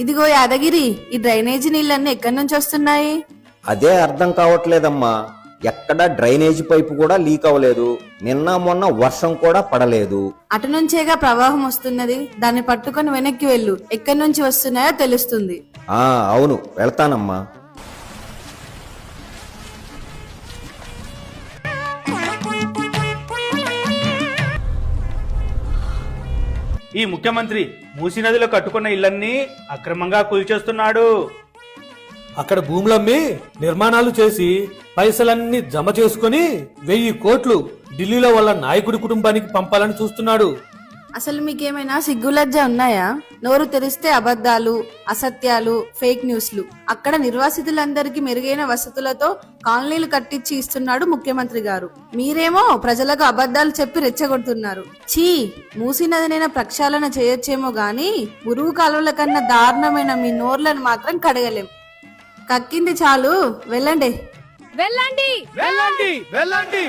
ఇదిగో యాదగిరి, ఈ డ్రైనేజీ నీళ్ళన్నీ ఎక్కడి నుంచి వస్తున్నాయి? అదే అర్థం కావట్లేదమ్మా. ఎక్కడ డ్రైనేజీ పైపు కూడా లీక్ అవ్వలేదు. నిన్న మొన్న వర్షం కూడా పడలేదు. అటు నుంచేగా ప్రవాహం వస్తున్నది. దాన్ని పట్టుకొని వెనక్కి వెళ్ళు, ఎక్కడి నుంచి వస్తున్నాయో తెలుస్తుంది. అవును, వెళ్తానమ్మా. ఈ ముఖ్యమంత్రి మూసీ నదిలో కట్టుకున్న ఇళ్లన్నీ అక్రమంగా కూల్చేస్తున్నాడు. అక్కడ భూములమ్మి నిర్మాణాలు చేసి పైసలన్నీ జమ చేసుకుని 1000 కోట్లు ఢిల్లీలో వాళ్ళ నాయకుడి కుటుంబానికి పంపాలని చూస్తున్నాడు. అసలు మీకేమైనా సిగ్గులజ్జ ఉన్నాయా? నోరు తెరిస్తే అబద్ధాలు, అసత్యాలు, ఫేక్ న్యూస్లు. అక్కడ నిర్వాసితులందరికీ మెరుగైన వసతులతో కాలనీలు కట్టించి ఇస్తున్నాడు ముఖ్యమంత్రి గారు. మీరేమో ప్రజలకు అబద్ధాలు చెప్పి రెచ్చగొడుతున్నారు. ఛీ, మూసీ నదినైనా ప్రక్షాళన చేయొచ్చేమో గాని మురుగు కాలువల కన్నా దారుణమైన మీ నోర్లను మాత్రం కడగలేం. కక్కింది చాలు, వెళ్ళండి. వెళ్ళండి వెళ్ళండి వెళ్ళండి.